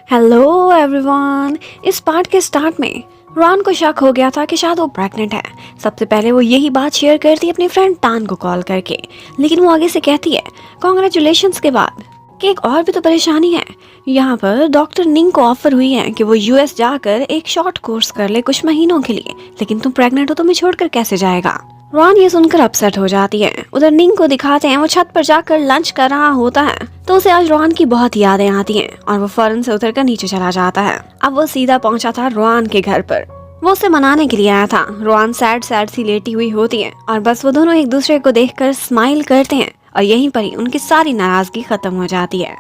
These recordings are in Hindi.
Hello everyone. इस पार्ट के स्टार्ट में रॉन को शक हो गया था कि शायद वो प्रेग्नेंट है। सबसे पहले वो यही बात शेयर करती है अपनी फ्रेंड टान को कॉल करके, लेकिन वो आगे से कहती है कॉन्ग्रेचुलेशंस के बाद कि एक और भी तो परेशानी है। यहाँ पर डॉक्टर निंग को ऑफर हुई है कि वो यूएस जाकर एक शॉर्ट कोर्स कर ले कुछ महीनों के लिए, लेकिन तुम प्रेग्नेंट हो, तुम्हें छोड़कर कैसे जाएगा। रॉन ये सुनकर अपसेट हो जाती है। उधर निंग को दिखाते हैं वो छत पर जाकर लंच कर रहा होता है, तो उसे आज रॉन की बहुत यादें आती हैं और वो फौरन से उतरकर नीचे चला जाता है। अब वो सीधा पहुंचा था रॉन के घर पर। वो उसे मनाने के लिए आया था। रॉन सैड सैड सी लेटी हुई होती है और बस वो दोनों एक दूसरे को देखकर स्माइल करते हैं और यहीं पर ही उनकी सारी नाराजगी खत्म हो जाती है।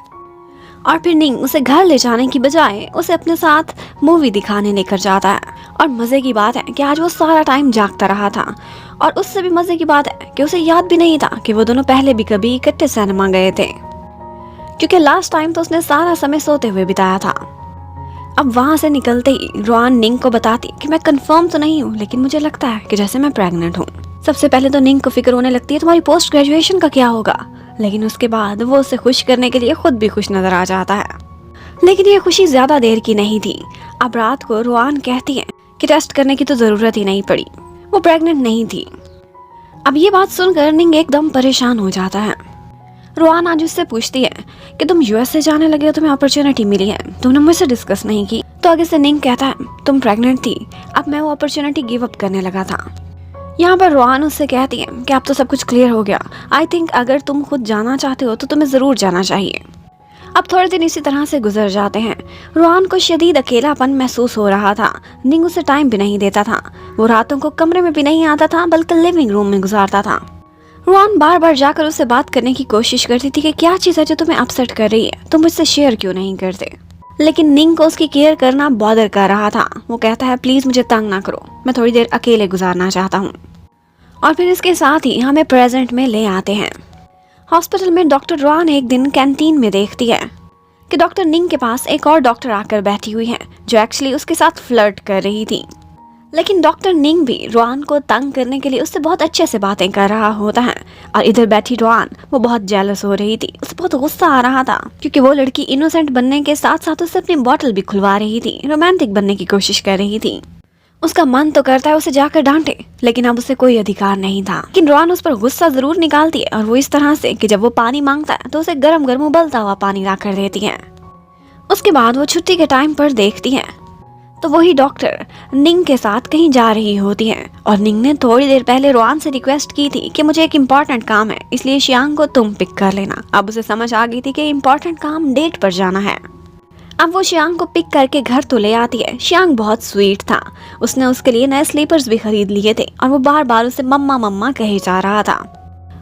और फिर निंग उसे घर ले जाने की बजाय उसे अपने साथ मूवी दिखाने लेकर जाता है। और मजे की बात है कि आज वो सारा टाइम जागता रहा था, और उससे भी मजे की बात है कि उसे याद भी नहीं था कि वो दोनों पहले भी कभी इकट्ठे सिनेमा गए थे, क्योंकि लास्ट टाइम तो उसने सारा समय सोते हुए बिताया था। अब वहां से निकलते ही रॉन निंग को बताती कि मैं कंफर्म तो नहीं हूँ, लेकिन मुझे लगता है कि जैसे मैं प्रेग्नेंट हूँ। सबसे पहले तो निंग को फिक्र होने लगती है तुम्हारी पोस्ट ग्रेजुएशन का क्या होगा, लेकिन उसके बाद वो उसे खुश करने के लिए खुद भी खुश नजर आ जाता है। लेकिन ये खुशी ज्यादा देर की नहीं थी। अब रात को रॉन कहती है कि टेस्ट करने की तो जरूरत ही नहीं पड़ी, वो प्रेग्नेंट नहीं थी। अब ये बात सुनकर निंग एकदम परेशान हो जाता है। रॉन आज उससे पूछती है कि तुम यूएस से जाने लगे हो, तुम्हें अपॉर्चुनिटी मिली है, तुमने मुझसे डिस्कस नहीं की। तो आगे से निंग कहता है तुम प्रेग्नेंट थी, अब मैं वो अपॉर्चुनिटी गिव अप करने लगा था। यहाँ पर रॉन उससे कहती है कि अब तो सब कुछ क्लियर हो गया। आई थिंक अगर तुम खुद जाना चाहते हो तो तुम्हें जरूर जाना चाहिए। अब थोड़े दिन इसी तरह से गुजर जाते हैं। रॉन को शदीद अकेलापन महसूस हो रहा था। निंग उसे टाइम भी नहीं देता था। वो रातों को कमरे में भी नहीं आता था, बल्कि लिविंग रूम में गुजारता था। रॉन बार बार जाकर उससे बात करने की कोशिश करती थी कि क्या चीज़ है जो तुम्हें अपसेट कर रही है, तुम मुझसे शेयर क्यों नहीं करते। लेकिन निंग को उसकी केयर करना बॉदर कर रहा था। वो कहता है प्लीज मुझे तंग ना करो, मैं थोड़ी देर अकेले गुजारना चाहता हूँ। और फिर इसके साथ ही हमें प्रेजेंट में ले आते हैं। हॉस्पिटल में डॉक्टर रॉन एक दिन कैंटीन में देखती है कि डॉक्टर निंग के पास एक और डॉक्टर आकर बैठी हुई है जो एक्चुअली उसके साथ फ्लर्ट कर रही थी। लेकिन डॉक्टर निंग भी रॉन को तंग करने के लिए उससे बहुत अच्छे से बातें कर रहा होता है। और इधर बैठी रॉन वो बहुत जेलस हो रही थी। उसे बहुत गुस्सा आ रहा था क्योंकि वो लड़की इनोसेंट बनने के साथ साथ उससे अपनी बॉटल भी खुलवा रही थी, रोमांटिक बनने की कोशिश कर रही थी। उसका मन तो करता है उसे जाकर डांटे, लेकिन अब उसे कोई अधिकार नहीं था। लेकिन रॉन उस पर गुस्सा जरूर निकालती है, और वो इस तरह से कि जब वो पानी मांगता है तो उसे गरम गरम उबलता हुआ पानी ला कर देती है। उसके बाद वो छुट्टी के टाइम पर देखती है तो वही डॉक्टर निंग के साथ कहीं जा रही होती है। और निंग ने थोड़ी देर पहले रॉन से रिक्वेस्ट की थी कि मुझे एक इम्पोर्टेंट काम है, इसलिए शियांग को तुम पिक कर लेना। अब उसे समझ आ गई थी कि इम्पोर्टेंट काम डेट पर जाना है। अब वो शियांग को पिक करके घर तो ले आती है। शियांग बहुत स्वीट था। उसने उसके लिए नए स्लीपर्स भी खरीद लिए थे और वो बार बार उसे मम्मा मम्मा कहे जा रहा था।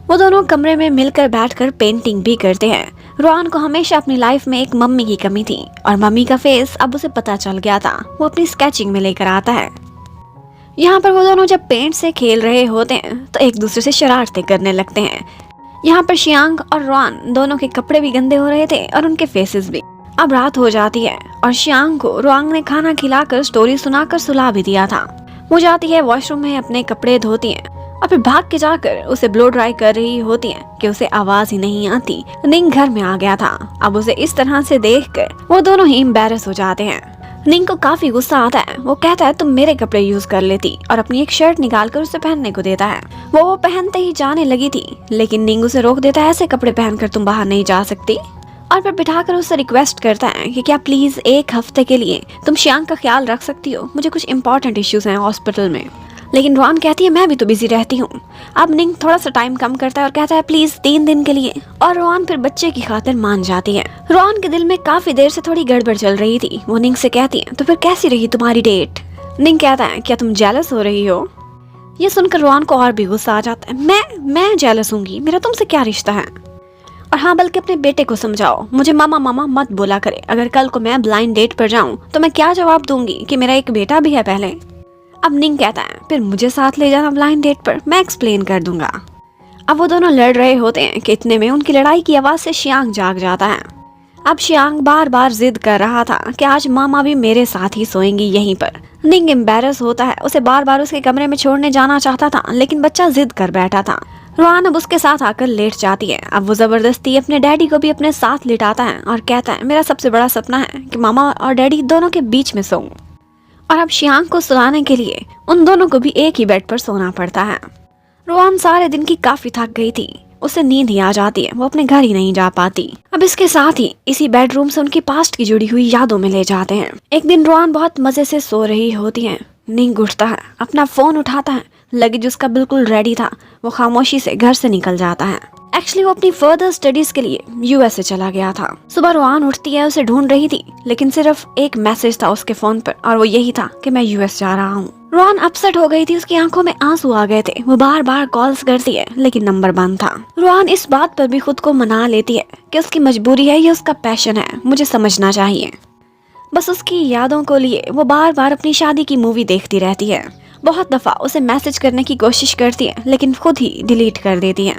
वो दोनों कमरे में मिलकर बैठकर पेंटिंग भी करते हैं। रॉन को हमेशा अपनी लाइफ में एक मम्मी की कमी थी, और मम्मी का फेस अब उसे पता चल गया था। वो अपनी स्केचिंग में लेकर आता है। यहाँ पर वो दोनों जब पेंट से खेल रहे होते हैं तो एक दूसरे से शरारतें करने लगते हैं। यहाँ पर शियांग और रॉन दोनों के कपड़े भी गंदे हो रहे थे और उनके फेसेस भी। अब रात हो जाती है और शियांग को रॉन्ग ने खाना खिलाकर स्टोरी सुनाकर सुला भी दिया था। वो जाती है वॉशरूम में, अपने कपड़े धोती है और फिर भाग के जाकर उसे ब्लो ड्राई कर रही होती है कि उसे आवाज ही नहीं आती। निंग घर में आ गया था। अब उसे इस तरह से देखकर वो दोनों ही एम्बैरस हो जाते हैं। निंग को काफी गुस्सा आता है। वो कहता है तुम मेरे कपड़े यूज कर लेती, और अपनी एक शर्ट निकालकर उसे पहनने को देता है। वो पहनते ही जाने लगी थी, लेकिन निंग उसे रोक देता है, ऐसे कपड़े पहनकर तुम बाहर नहीं जा सकती। और फिर बिठाकर उससे रिक्वेस्ट करता है कि क्या प्लीज एक हफ्ते के लिए तुम शियांग का ख्याल रख सकती हो, मुझे कुछ इंपॉर्टेंट इश्यूज हैं हॉस्पिटल में। लेकिन रॉन कहती है मैं भी तो बिजी रहती हूँ। अब निंग थोड़ा सा टाइम कम करता है और कहता है प्लीज 3 दिन के लिए, और रॉन फिर बच्चे की खातिर मान जाती है। रॉन के दिल में काफी देर से थोड़ी गड़बड़ चल रही थी। वो निंग से कहती है तो फिर कैसी रही तुम्हारी डेट। निंग कहता है क्या तुम जेलस हो रही हो। ये सुनकर रॉन को और भी गुस्सा आ जाता है। मैं जेलस होंगी, मेरा तुमसे क्या रिश्ता है। और हाँ, बल्कि अपने बेटे को समझाओ, मुझे मामा मामा मत बोला करे। अगर कल को मैं ब्लाइंड डेट पर जाऊं तो मैं क्या जवाब दूंगी कि मेरा एक बेटा भी है पहले। अब निंग कहता है फिर मुझे साथ ले जाना ब्लाइंड डेट पर, मैं एक्सप्लेन कर दूंगा। अब वो दोनों लड़ रहे होते हैं कि इतने में उनकी लड़ाई की आवाज से शियांग जाग जाता है। अब शियांग बार बार जिद कर रहा था कि आज मामा भी मेरे साथ ही सोएंगी यहीं पर। निंग एम्बैरस होता है, उसे बार बार उसके कमरे में छोड़ने जाना चाहता था, लेकिन बच्चा जिद कर बैठा था। रोहान अब उसके साथ आकर लेट जाती है। अब वो जबरदस्ती अपने डैडी को भी अपने साथ लिटाता है और कहता है मेरा सबसे बड़ा सपना है कि मामा और डैडी दोनों के बीच में सोऊं। और अब शियांग को सुलाने के लिए उन दोनों को भी एक ही बेड पर सोना पड़ता है। रोहान सारे दिन की काफी थक गई थी, उसे नींद ही आ जाती है, वो अपने घर ही नहीं जा पाती। अब इसके साथ ही इसी बेडरूम से उनकी पास्ट की जुड़ी हुई यादों में ले जाते हैं। एक दिन रोहान बहुत मजे से सो रही होती है, निंग उठता है, अपना फोन उठाता है, लगेज उसका बिल्कुल रेडी था, वो खामोशी से घर से निकल जाता है। एक्चुअली वो अपनी फर्दर स्टडीज के लिए यूएस से चला गया था। सुबह रोहान उठती है, उसे ढूंढ रही थी, लेकिन सिर्फ एक मैसेज था उसके फोन पर और वो यही था कि मैं यूएस जा रहा हूँ। रोहान अपसेट हो गई थी, उसकी आंखों में आंसू आ गए थे, वो बार बार कॉल्स करती है लेकिन नंबर बंद था। रोहान इस बात पर भी खुद को मना लेती है कि उसकी मजबूरी है, ये उसका पैशन है, मुझे समझना चाहिए। बस उसकी यादों को लिए वो बार बार अपनी शादी की मूवी देखती रहती है। बहुत दफा उसे मैसेज करने की कोशिश करती है लेकिन खुद ही डिलीट कर देती है।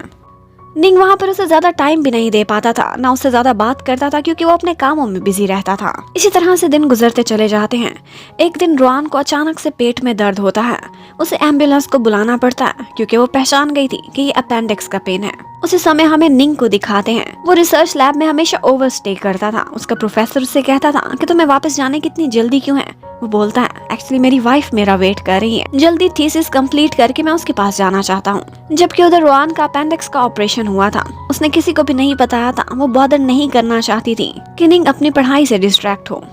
निंग वहाँ पर उसे ज्यादा टाइम भी नहीं दे पाता था, ना उससे ज्यादा बात करता था क्योंकि वो अपने कामों में बिजी रहता था। इसी तरह से दिन गुजरते चले जाते हैं। एक दिन रोहान को अचानक से पेट में दर्द होता है, उसे एम्बुलेंस को बुलाना पड़ता है क्योंकि वो पहचान गई थी कि ये अपेंडिक्स का पेन है। उसी समय हमें निंग को दिखाते हैं, वो रिसर्च लैब में हमेशा ओवरस्टे करता था। उसका प्रोफेसर उससे कहता था कि तुम्हें वापस जाने की इतनी जल्दी क्यों है। वो बोलता है एक्चुअली मेरी वाइफ मेरा वेट कर रही है, जल्दी थीसिस कंप्लीट करके मैं उसके पास जाना चाहता हूँ। जबकि उधर रोहान का अपेंडिक्स का ऑपरेशन हुआ था, उसने किसी को भी नहीं बताया था, वो बॉदर नहीं करना चाहती थी कि निंग अपनी पढ़ाई से डिस्ट्रैक्ट हो।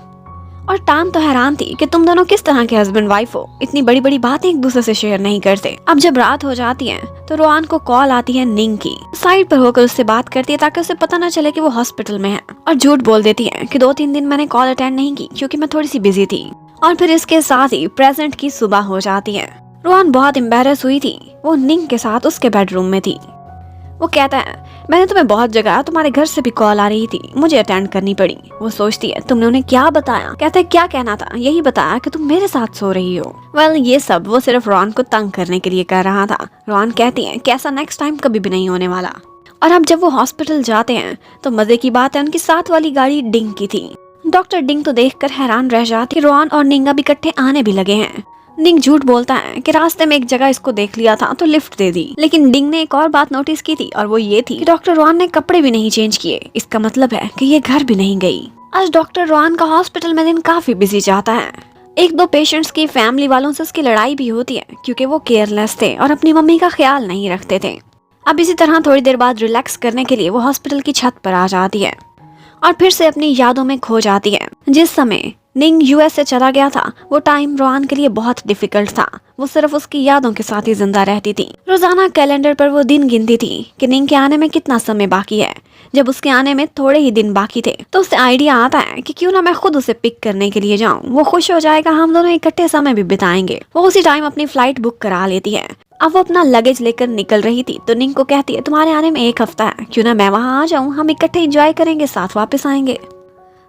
और टान तो हैरान थी कि तुम दोनों किस तरह के हस्बैंड वाइफ हो, इतनी बड़ी बड़ी बातें एक दूसरे से शेयर नहीं करते। अब जब रात हो जाती है तो रोहान को कॉल आती है निंग की। साइड पर होकर उससे बात करती है ताकि उसे पता न चले कि वो हॉस्पिटल में है, और झूठ बोल देती है कि 2-3 दिन मैंने कॉल अटेंड नहीं की क्योंकि मैं थोड़ी सी बिजी थी। और फिर इसके साथ ही प्रेजेंट की सुबह हो जाती है। रोहान बहुत एम्बैरस हुई थी, वो निंग के साथ उसके बेडरूम में थी। वो कहता है मैंने तुम्हें बहुत जगह, तुम्हारे घर से भी कॉल आ रही थी, मुझे अटेंड करनी पड़ी। वो सोचती है तुमने उन्हें क्या बताया। कहता है क्या कहना था, यही बताया कि तुम मेरे साथ सो रही हो। वेल ये सब वो सिर्फ रोहान को तंग करने के लिए कर रहा था। रोहान कहती है कि ऐसा नेक्स्ट टाइम कभी भी नहीं होने वाला। और अब जब वो हॉस्पिटल जाते हैं तो मजे की बात है उनकी साथ वाली गाड़ी डिंग की थी। डॉक्टर डिंग तो देखकर हैरान रह जाती, रोहान और निंग अब इकट्ठे आने भी लगे हैं। निंग झूठ बोलता है कि रास्ते में एक जगह इसको देख लिया था तो लिफ्ट दे दी, लेकिन डिंग ने एक और बात नोटिस की थी और वो ये थी कि डॉक्टर रोहान ने कपड़े भी नहीं चेंज किए। इसका मतलब है कि ये घर भी नहीं गई। आज डॉक्टर रोहान का हॉस्पिटल में दिन काफी बिजी जाता है। 1-2 पेशेंट्स की फैमिली वालों से उसकी लड़ाई भी होती है क्योंकि वो केयरलेस थे और अपनी मम्मी का ख्याल नहीं रखते थे। अब इसी तरह थोड़ी देर बाद रिलैक्स करने के लिए वो हॉस्पिटल की छत पर आ जाती है और फिर से अपनी यादों में खो जाती है। जिस समय निंग यूएस से चला गया था वो टाइम रोहान के लिए बहुत डिफिकल्ट था, वो सिर्फ उसकी यादों के साथ ही जिंदा रहती थी। रोजाना कैलेंडर पर वो दिन गिनती थी कि निंग के आने में कितना समय बाकी है। जब उसके आने में थोड़े ही दिन बाकी थे तो उससे आइडिया आता है कि क्यों ना मैं खुद उसे पिक करने के लिए जाऊं, वो खुश हो जाएगा, हम दोनों इकट्ठे समय भी बिताएंगे। वो उसी टाइम अपनी फ्लाइट बुक करा लेती है। अब वो अपना लगेज लेकर निकल रही थी तो निंग को कहती है तुम्हारे आने में 1 हफ्ता है, क्यों ना मैं वहाँ आ जाऊँ, हम इकट्ठे एंजॉय करेंगे, साथ वापस आएंगे।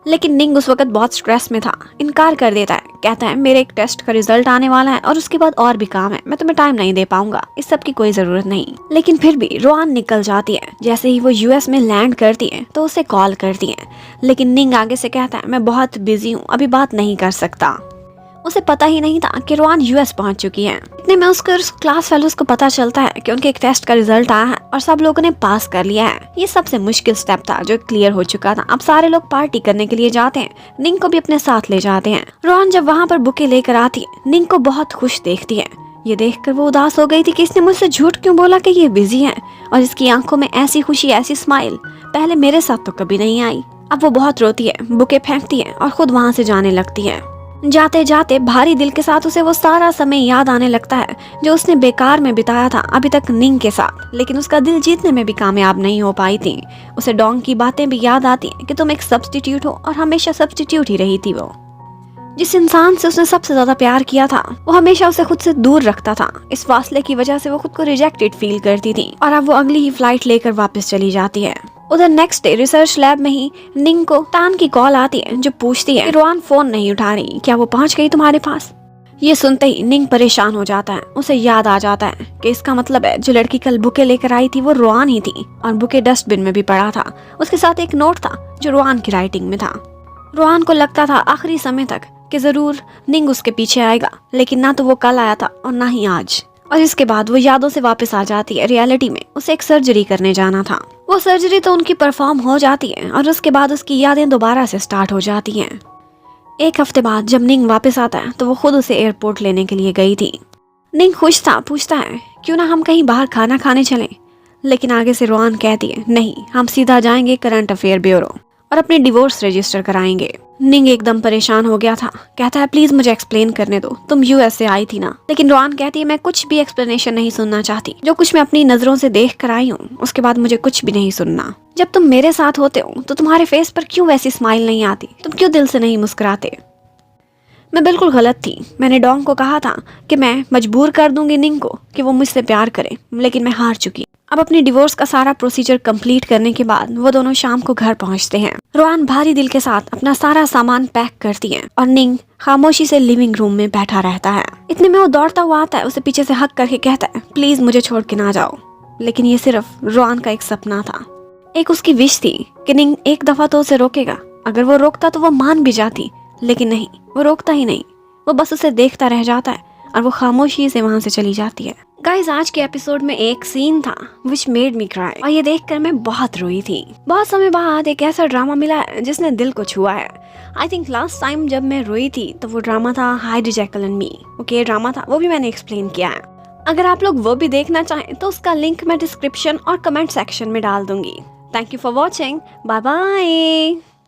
लेकिन निंग उस वक्त बहुत स्ट्रेस में था, इनकार कर देता है। कहता है मेरे एक टेस्ट का रिजल्ट आने वाला है और उसके बाद और भी काम है, मैं तुम्हें टाइम नहीं दे पाऊंगा, इस सब की कोई जरूरत नहीं। लेकिन फिर भी रोहान निकल जाती है। जैसे ही वो यूएस में लैंड करती है तो उसे कॉल करती है, लेकिन निंग आगे से कहता है मैं बहुत बिजी हूँ, अभी बात नहीं कर सकता। उसे पता ही नहीं था कि रोहान यूएस पहुंच चुकी है। इतने में उसके क्लास फेलोज को पता चलता है कि उनके एक टेस्ट का रिजल्ट आया है और सब लोगों ने पास कर लिया है। ये सबसे मुश्किल स्टेप था जो क्लियर हो चुका था। अब सारे लोग पार्टी करने के लिए जाते हैं, निंग को भी अपने साथ ले जाते हैं। रोहान जब वहाँ पर बुके लेकर आती है, निंग को बहुत खुश देखती है। ये देखकर वो उदास हो गई थी कि इसने मुझसे झूठ क्यों बोला कि ये बिजी है, और इसकी आंखों में ऐसी खुशी, ऐसी स्माइल पहले मेरे साथ तो कभी नहीं आई। अब वो बहुत रोती है, बुके फेंकती है और खुद वहाँ से जाने लगती है। जाते जाते भारी दिल के साथ उसे वो सारा समय याद आने लगता है जो उसने बेकार में बिताया था अभी तक निंग के साथ, लेकिन उसका दिल जीतने में भी कामयाब नहीं हो पाई थी। उसे डोंग की बातें भी याद आती हैं कि तुम एक सब्स्टिट्यूट हो, और हमेशा सब्स्टिट्यूट ही रही थी। वो जिस इंसान से उसने सबसे ज्यादा प्यार किया था वो हमेशा उसे खुद से दूर रखता था। इस फासले की वजह से वो खुद को रिजेक्टेड फील करती थी और अब वो अगली ही फ्लाइट लेकर वापस चली जाती है। उधर नेक्स्ट डे रिसर्च लैब में ही निंग को टान की कॉल आती है जो पूछती है कि रोहान फोन नहीं उठा रही, क्या वो पहुंच गई तुम्हारे पास। ये सुनते ही निंग परेशान हो जाता है। उसे याद आ जाता है कि इसका मतलब है जो लड़की कल बुके लेकर आई थी वो रोहान ही थी, और बुके डस्टबिन में भी पड़ा था। उसके साथ एक नोट था जो रोहान की राइटिंग में था। रोहान को लगता था आखिरी समय तक कि जरूर निंग उसके पीछे आएगा, लेकिन ना तो वो कल आया था और ना ही आज। और इसके बाद वो यादों से वापस आ जाती है रियलिटी में। उसे एक सर्जरी करने जाना था। वो सर्जरी तो उनकी परफॉर्म हो जाती है और उसके बाद उसकी यादें दोबारा से स्टार्ट हो जाती हैं। एक हफ्ते बाद जब निंग वापस आता है तो वो खुद उसे एयरपोर्ट लेने के लिए गई थी। निंग खुश था, पूछता है क्यों ना हम कहीं बाहर खाना खाने चलें, लेकिन आगे से रोआन कहती है नहीं, हम सीधा जाएंगे करंट अफेयर ब्यूरो और अपने डिवोर्स रजिस्टर कराएंगे। निंग एकदम परेशान हो गया था, कहता है प्लीज मुझे एक्सप्लेन करने दो, तुम यूएस से आई थी ना। लेकिन रोआन कहती है मैं कुछ भी एक्सप्लेनेशन नहीं सुनना चाहती, जो कुछ मैं अपनी नजरों से देख कर आई हूँ उसके बाद मुझे कुछ भी नहीं सुनना। जब तुम मेरे साथ होते हो तो तुम्हारे फेस पर क्यों वैसी स्माइल नहीं आती, तुम क्यों दिल से नहीं मुस्कुराते। मैं बिल्कुल गलत थी। मैंने डोंग को कहा था कि मैं मजबूर कर दूंगी निंग को कि वो मुझसे प्यार करे, लेकिन मैं हार चुकी। अब अपनी डिवोर्स का सारा प्रोसीजर कंप्लीट करने के बाद वो दोनों शाम को घर पहुंचते हैं। रोआन भारी दिल के साथ अपना सारा सामान पैक करती है और निंग खामोशी से लिविंग रूम में बैठा रहता है। इतने में वो दौड़ता हुआ आता है, उसे पीछे से हक करके कहता है प्लीज मुझे छोड़ के ना जाओ। लेकिन ये सिर्फ रोआन का एक सपना था, एक उसकी विश थी कि निंग एक दफा तो उसे रोकेगा। अगर वो रोकता तो वो मान भी जाती, लेकिन नहीं, वो रोकता ही नहीं। वो बस उसे देखता रह जाता है और वो खामोशी से वहां से चली जाती है। गाइस, आज के एपिसोड में एक सीन था विच मेड मी क्राई और ये देखकर मैं बहुत रोई थी। बहुत समय बाद एक ऐसा ड्रामा मिला है जिसने दिल को छुआ है। आई थिंक लास्ट टाइम जब मैं रोई थी तो वो ड्रामा था hide, Jekyll and me. Okay, drama था, वो भी मैंने एक्सप्लेन किया है। अगर आप लोग वो भी देखना चाहें तो उसका लिंक मैं डिस्क्रिप्शन और कमेंट सेक्शन में डाल दूंगी। Thank you for watching, bye bye.